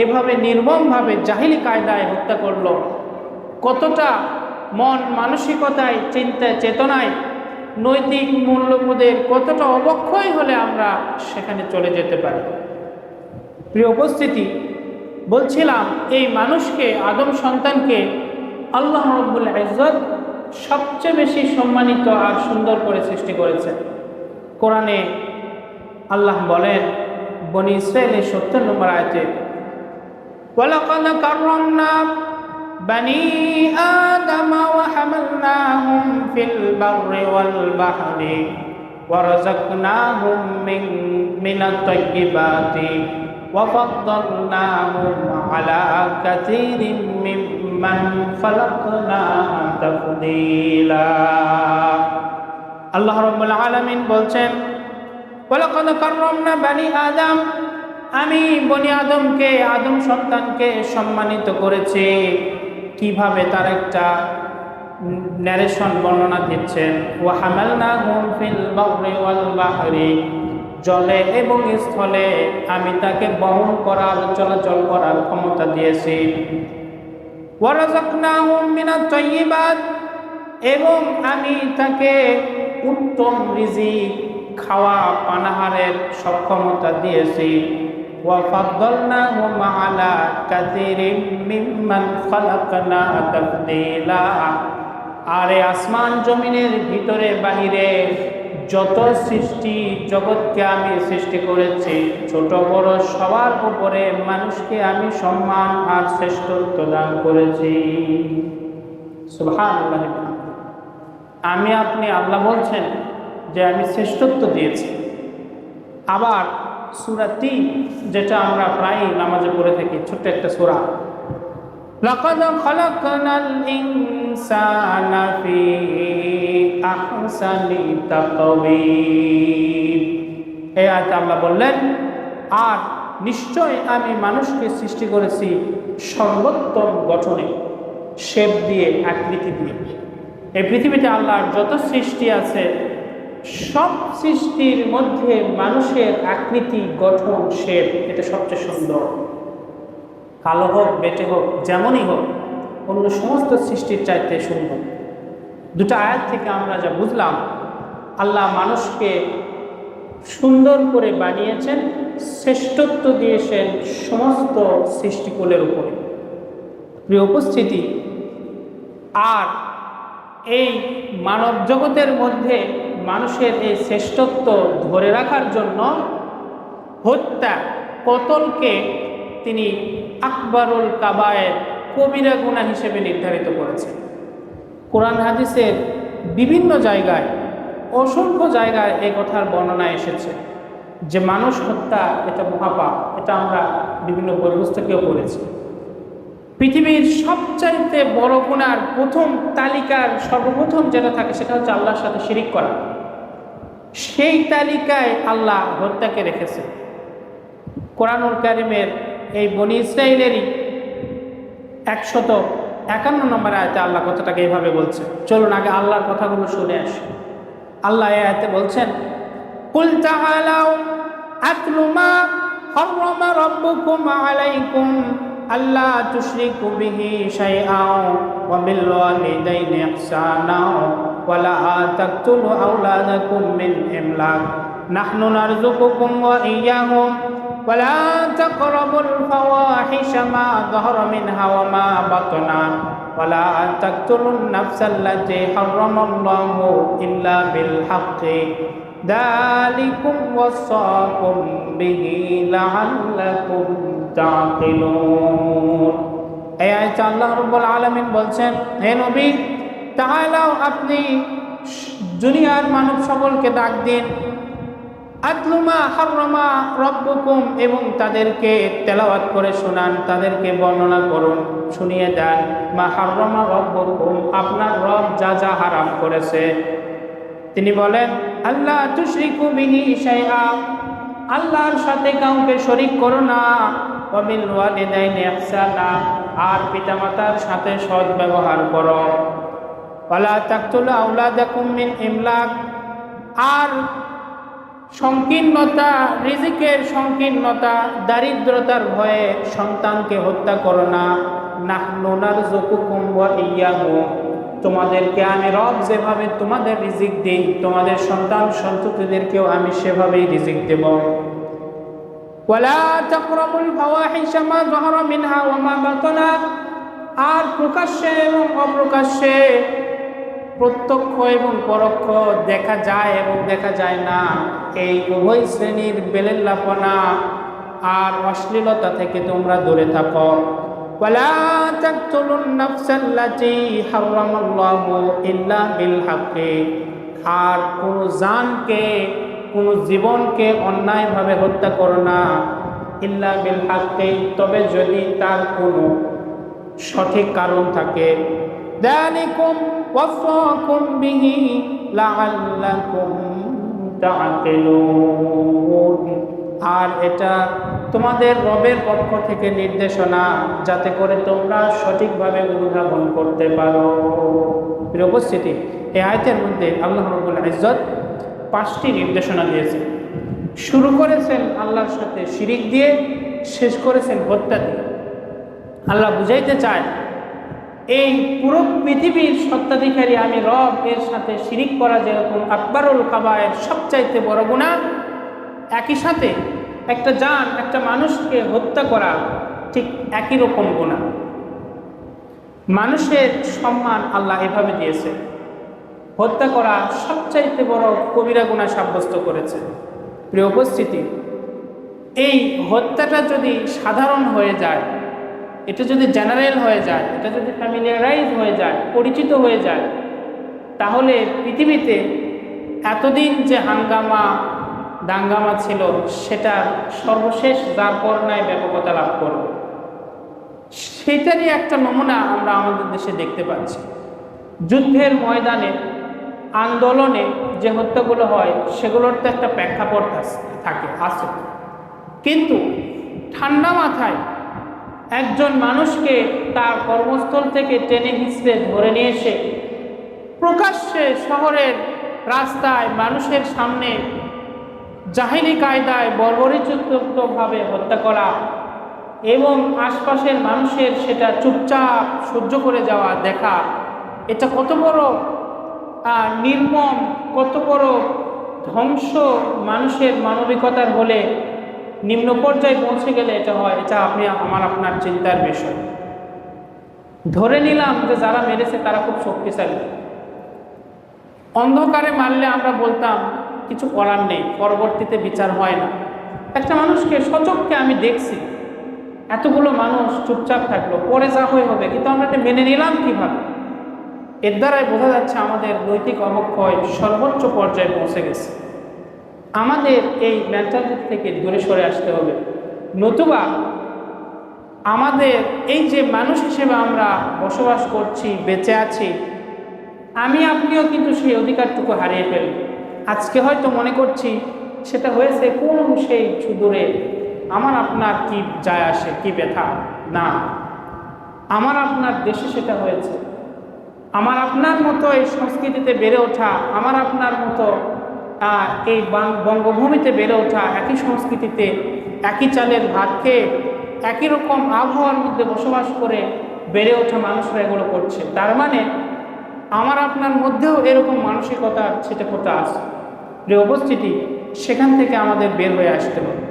এভাবে নির্মমভাবে জাহিলি কায়দায় হত্যা করলো, কতটা মন মানসিকতায়, চিন্তায়, চেতনায়, নৈতিক মূল্যবোধের কতটা অবক্ষয় হলে আমরা সেখানে চলে যেতে পারি। প্রিয় উপস্থিতি, বলছিলাম এই মানুষকে, আদম সন্তানকে আল্লাহ রাব্বুল ইজ্জত সবচেয়ে বেশি সম্মানিত আর সুন্দর করে সৃষ্টি করেছেন। কোরআনে আল্লাহ বলেন বনী ইসরাঈলের ৭০ নম্বর আয়াতে, ওয়ালাকাদ কাররামনা বনী আদম ওয়া হামালনাহুম ফিল বাররি ওয়াল বাহরি ওয়া রাযাকনাহুম মিনাত তাইয়্যিবাতি ওয়া ফাদ্দালনাহুম আলা কাসীরিম মিম্মান খালাকনা তাফদীলা। আল্লাহ রাব্বুল আলামিন বলছেন, ওয়ালাকাদ কাররামনা বনী আদম, আমি বনী আদমকে, আদম সন্তানকে সম্মানিত করেছি। কিভাবে, তার একটা ন্যারেশন বর্ণনা দিচ্ছেন। ওয়া হামালনাহুম ফিল বাররি ওয়াল বাহরি, জলে এবং স্থলে আমি তাকে বহন করার, চলাচল করার ক্ষমতা দিয়েছি। ওয়া রাযাকনাহুম মিনাত তাইয়্যিবাত, এবং আমি তাকে উত্তম রিজিক, খাওয়া পানাহারের সক্ষমতা দিয়েছি। ওয়া ফাদ্দালনাহুম আলা কাসীরিম মিম্মান খালাকনা তাফদীলা, আর আসমান জমিনের ভিতরে বাহিরে যত সৃষ্টি জগৎকে আমি সৃষ্টি করেছি, ছোট বড় সবার উপরে মানুষকে আমি সম্মান আর শ্রেষ্ঠত্ব দান করেছি। সুবহানাল্লাহ। আমি, আপনি, আল্লাহ বলছেন যে আমি শ্রেষ্ঠত্ব দিয়েছি। আবার সূরা ৩, যেটা আমরা প্রায় নামাজে পড়ে থাকি, ছোট্ট একটা সূরা, লাকাদ খালাকনাল ইনসানা ফি আহসানি তাকওয়িম। এই আয়াতে আল্লাহ বললেন, আর নিশ্চয় আমি মানুষকে সৃষ্টি করেছি সর্বোত্তম গঠনে, শেপ দিয়ে, আকৃতি দিয়ে। এই পৃথিবীতে আল্লাহর যত সৃষ্টি আছে, সব সৃষ্টির মধ্যে মানুষের আকৃতি, গঠন, শেপ, এটা সবচেয়ে সুন্দর। কালো হোক, বেটে হোক, যেমনই হোক, অন্য সমস্ত সৃষ্টির চাইতে সুন্দর। দুটো আয়াত থেকে আমরা যা বুঝলাম, আল্লাহ মানুষকে সুন্দর করে বানিয়েছেন, শ্রেষ্ঠত্ব দিয়েছেন সমস্ত সৃষ্টিকুলের উপরে। প্রিয় উপস্থিতি, আর এই মানব জগতের মধ্যে মানুষের এই শ্রেষ্ঠত্ব ধরে রাখার জন্য হত্যা, কতলকে তিনি আকবরুল কাবায়ের, কবিরা গুনাহ হিসেবে নির্ধারিত করেছেন। কোরআন হাদিসের বিভিন্ন জায়গায়, অসংখ্য জায়গায় এই কথার বর্ণনা এসেছে যে মানুষ হত্যা এটা মহাপাপ। এটা আমরা বিভিন্ন বই পুস্তকেও পড়েছি। পৃথিবীর সবচাইতে বড় গুনার প্রথম তালিকার সর্বপ্রথম যেটা থাকে সেটা হচ্ছে আল্লাহর সাথে শিরিক করা। সেই তালিকায় আল্লাহ হত্যাকে রেখেছে। কোরআনুল কারীমের এই বনী ইসরাঈলেরই 151 নম্বর আয়াতে আল্লাহ কথাটাকে এইভাবে বলছে। চলুন আগে আল্লাহর কথাগুলো শুনে আসি। আল্লাহ এই আয়াতে বলছেন, কুল তাআলাউ আতলু মা হাররামা রাব্বুকুম আলাইকুম আল্লা তুশরিকু বিহি শাইআন ওয়া বিল ওয়ালিদাইনি ইহসানা ওয়া লা তাকতুলু আওলাদাকুম মিন ইমলাক নাহনু নারযুকুকুম ওয়া ইয়্যাহুম ওয়া লা তাকরাবুল ফাওয়াহিশা মা যাহারা মিনহা ওয়া মা বাতনা ওয়া লা তাকতুলুন নাফসাল্লাতী হাররামাল্লাহু ইল্লা বিল হাক্কি যালিকুম ওয়াসাকুম বিহি লাআল্লাকুম তাকিলুন। এই আয়াতে আল্লাহ রাব্বুল আলামিন বলছেন, হে নবী, তাআলাও, আপনি দুনিয়ার মানব সকলকে ডাক দিন, আতলু মা হাররামা রাব্বুকুম, এবং তাদেরকে তেলাওয়াত করে শোনান, তাদেরকে বর্ণনা করুন, শুনিয়ে দেন, মা হাররামা রাব্বুকুম, আপনার রব যা যা হারাম করেছে। তিনি বলেন, আল্লা তুশরিকু বিহি শাইআ, আল্লাহর সাথে কাউকে শরীক করো না, ওয়া বিল ওয়ালিদাইনি ইহসানা, আর পিতামাতার সাথে সৎ ব্যবহার করো, ওয়া লা তাকতুলু আওলাদাকুম মিন ইমলাক, আর সংকীর্ণতা, রিজিকের সংকীর্ণতা, দারিদ্রতার ভয়ে সন্তানকে হত্যা করো না। নাহনু নারযুকুকুম ওয়া ইয়্যাহুম, তোমাদেরকে আমি রব যেভাবে তোমাদের রিজিক দেই, তোমাদের সন্তান সন্ততিদেরকেও আমি সেভাবেই রিজিক দেব। ওয়ালা তাকরাবুল ফাওয়াহিশা মা যাহারা মিনহা ওয়া মা বাতানা, আর প্রকাশ্যে এবং অপ্রকাশ্যে, প্রত্যক্ষ এবং পরোক্ষ, দেখা যায় এবং দেখা যায় না, এই উভয় শ্রেণীর বেলেল্লাপনা আর অশ্লীলতা থেকে তোমরা দূরে থাকো। ওয়ালা তাকতুলুন নাফসাল্লাতী হারামাল্লাহু ইল্লা বিল হাক্কি, আর কোনো জানকে, কোনো জীবনকে অন্যায়ভাবে হত্যা করো না। ইল্লা বিল হাক্কি, তবে যদি তার কোনো সঠিক কারণ থাকে। যালিকুম ওয়াসাকুম বিহি লাআল্লাকুম তা'কিলুন, আর এটা তোমাদের রবের পক্ষ থেকে নির্দেশনা, যাতে করে তোমরা সঠিকভাবে অনুধাবন করতে পারো। প্রিয় উপস্থিতি, এই আয়াতের মধ্যে আল্লাহ রাব্বুল ইজ্জত 5টি নির্দেশনা দিয়েছেন। শুরু করেছেন আল্লাহর সাথে শিরিক দিয়ে, শেষ করেছেন হত্যা দিয়ে। আল্লাহ বুঝাইতে চায় এই পুরো পৃথিবীর সত্ত্বাধিকারী আমি রব, এর সাথে শিরিক করা যেরকম আকবারুল কাবায়ের সবচাইতে বড় গুনাহ, একই সাথে একটা জান, একটা মানুষকে হত্যা করা ঠিক একই রকম গুনাহ। মানুষের সম্মান আল্লাহ এভাবে দিয়েছে, হত্যা করা সবচাইতে বড় কবিরা গুনাহ সাব্যস্ত করেছে। প্রিয় উপস্থিতি, এই হত্যাটা যদি সাধারণ হয়ে যায়, এটা যদি জেনারেল হয়ে যায়, এটা যদি ফ্যামিলিয়ারাইজ হয়ে যায়, পরিচিত হয়ে যায়, তাহলে পৃথিবীতে এতদিন যে হাঙ্গামা দাঙ্গামা ছিল, সেটা সর্বশেষ যার করোনায় ব্যাপকতা লাভ করবে। সেটারই একটা নমুনা আমরা আমাদের দেশে দেখতে পাচ্ছি। যুদ্ধের ময়দানে, আন্দোলনে যে হত্যাগুলো হয়, সেগুলোর তো একটা প্রেক্ষাপট আছে, কিন্তু ঠান্ডা মাথায় একজন মানুষকে তার কর্মস্থল থেকে টেনে হিঁচড়ে ধরে নিয়ে এসে প্রকাশ্যে শহরের রাস্তায় মানুষের সামনে জাহিলি কায়দায় বর্বরচিতভাবে হত্যা করা এবং আশপাশের মানুষের সেটা চুপচাপ সহ্য করে যাওয়া, দেখা, এটা কত বড় নির্মম, কত বড় ধ্বংস মানুষের মানবিকতার হলে নিম্ন পর্যায়ে পৌঁছে গেলে এটা হয়, এটা আপনার চিন্তার বিষয়। ধরে নিলাম যে যারা মেরেছে তারা খুব শক্তিশালী, অন্ধকারে মারলে আমরা বলতাম কিছু করার নেই, পরবর্তীতে বিচার হয় না। একটা মানুষকে সচক্ষে আমি দেখছি, এতগুলো মানুষ চুপচাপ থাকলো, পরে যা হয়ে হবে, কিন্তু আমরা এটা মেনে নিলাম কিভাবে? এর দ্বারাই বোঝা যাচ্ছে আমাদের নৈতিক অবক্ষয় সর্বোচ্চ পর্যায়ে পৌঁছে গেছে। আমাদের এই মেন্টালিটি থেকে দূরে সরে আসতে হবে, নতুবা আমাদের এই যে মানুষ হিসেবে আমরা বসবাস করছি, বেঁচে আছি, আমি আপনিও কিন্তু সেই অধিকারটুকু হারিয়ে ফেলব। আজকে হয়তো মনে করছি সেটা হয়েছে কোন সেই সুদূরে, আমার আপনার কি যায় আসে, কি ব্যথা, না, আমার আপনার দেশে সেটা হয়েছে। আমার আপনার মতো এই সংস্কৃতিতে বেড়ে ওঠা, আমার আপনার মতো এই বঙ্গভূমিতে বেড়ে ওঠা, একই সংস্কৃতিতে একই চালের ভাত খেয়ে একই রকম আবহাওয়ার মধ্যে বসবাস করে বেড়ে ওঠা মানুষরা এগুলো করছে। তার মানে আমার আপনার মধ্যেও এরকম মানসিকতা ছিটেফোঁটা আছে। প্রিয় উপস্থিতি, সেখান থেকে আমাদের বের হয়ে আসতে হবে।